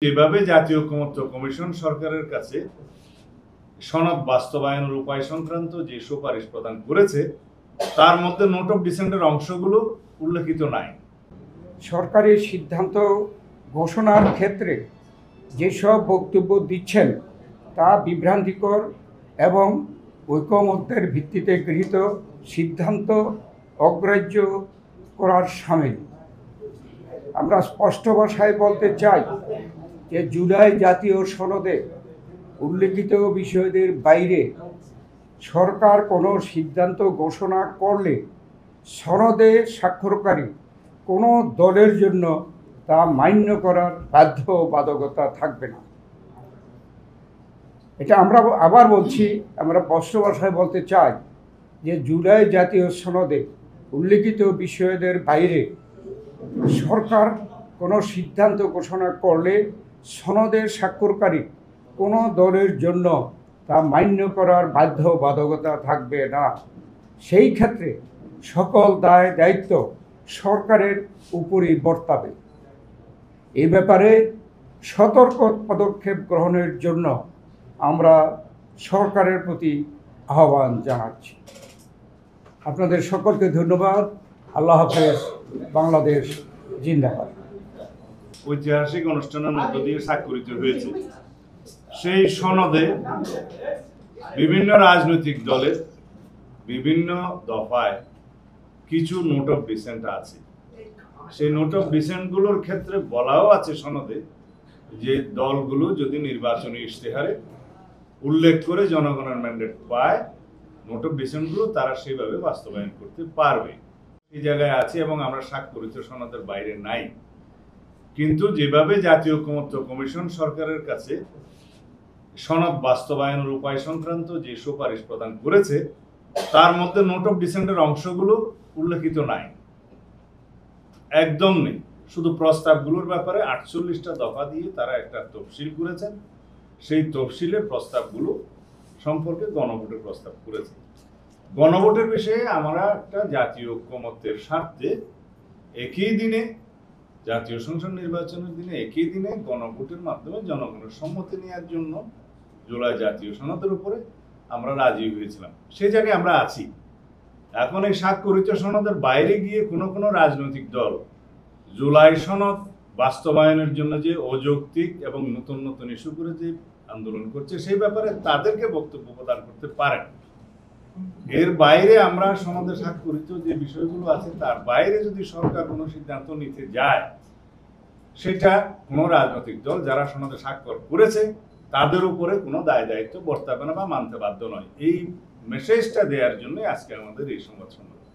যেভাবে জাতীয় ঐকমত্য কমিশন সরকারের কাছে সনদ বাস্তবায়নের উপায় সংক্রান্ত যে সুপারিশ প্রদান করেছে তার মধ্যে নোট অফ ডিসেন্টের অংশগুলো উল্লেখিত নাই। সরকারি সিদ্ধান্ত ঘোষণার ক্ষেত্রে যেসব বক্তব্য দিচ্ছেন তা বিভ্রান্তিকর এবং ঐকমত্যের ভিত্তিতে গৃহীত সিদ্ধান্ত অগ্রাহ্য করার শামিল। আমরা স্পষ্ট ভাষায় বলতে চাই যে জুলাই জাতীয় সনদে উল্লেখিত বিষয়দের বাইরে সরকার কোনো সিদ্ধান্ত ঘোষণা করলে সনদে স্বাক্ষরকারী কোনো দলের জন্য তা মান্য করার বাধ্যবাধকতা থাকবে না। এটা আমরা আবার বলছি, আমরা স্পষ্ট ভাষায় বলতে চাই যে জুলাই জাতীয় সনদে উল্লেখিত বিষয়দের বাইরে সরকার কোনো সিদ্ধান্ত ঘোষণা করলে সনদে স্বাক্ষরকারী কোনো দলের জন্য তা মান্য করার বাধ্যবাধকতা থাকবে না। সেই ক্ষেত্রে সকল দায় দায়িত্ব সরকারের উপরই বর্তাবে। এ ব্যাপারে সতর্ক পদক্ষেপ গ্রহণের জন্য আমরা সরকারের প্রতি আহ্বান জানাচ্ছি। আপনাদের সকলকে ধন্যবাদ। আল্লাহ হাফেজ। বাংলাদেশ জিন্দাবাদ। ঐতিহাসিক অনুষ্ঠানের মধ্য দিয়ে স্বাক্ষরিত হয়েছে সেই সনদে বিভিন্ন রাজনৈতিক দলের বিভিন্ন দফায় কিছু নোট অফ ডিসেন্ট আছে। সেই নোট অফ ডিসেন্টগুলোর ক্ষেত্রে বলাও আছে সনদে যে দলগুলো যদি নির্বাচনী ইশতেহারে উল্লেখ করে জনগণের ম্যান্ডেট পায়, নোট অফ ডিসেন্টগুলো তারা সেইভাবে বাস্তবায়ন করতে পারবে। এই জায়গায় আছে এবং আমরা স্বাক্ষরিত সনদের বাইরে নাই। কিন্তু যেভাবে জাতীয় ঐকমত্য কমিশন সরকারের কাছে সনদ বাস্তবায়নের উপায় সংক্রান্ত যে সুপারিশ প্রদান করেছে তার মধ্যে নোট অফ ডিসেন্টের অংশগুলো উল্লেখিত নাই, একদম নেই। শুধু প্রস্তাবগুলোর ব্যাপারে 48টা দফা দিয়ে তারা একটা তফসিল করেছেন। সেই তফসিলের প্রস্তাবগুলো সম্পর্কে গণভোটের প্রস্তাব করেছে। গণভোটের বিষয়ে আমরা একটা জাতীয় ঐকমত্যের স্বার্থে একই দিনে জাতীয় সংসদ নির্বাচনের দিনে একই দিনে গণভোটের মাধ্যমে জনগণের সম্মতি নেওয়ার জন্য জুলাই জাতীয় সনদের উপরে আমরা রাজি হয়েছিলাম। সেই জায়গায় আমরা আছি। এখন এই স্বাক্ষরিত সনদের বাইরে গিয়ে কোনো রাজনৈতিক দল জুলাই সনদ বাস্তবায়নের জন্য যে অযৌক্তিক এবং নতুন নতুন ইস্যু করে যে আন্দোলন করছে সেই ব্যাপারে তাদেরকে বক্তব্য প্রদান করতে পারেন। এর বাইরে আমরা সনদে স্বাক্ষরিত যে বিষয়গুলো আছে তার বাইরে যদি সরকার কোনো সিদ্ধান্ত নিতে যায়, সেটা কোনো রাজনৈতিক দল যারা সনদে স্বাক্ষর করেছে তাদের উপরে কোনো দায় দায়িত্ব বর্তাবে না বা মানতে বাধ্য নয়। এই মেসেজটা দেওয়ার জন্য আজকে আমাদের এই সংবাদ সম্মেলন।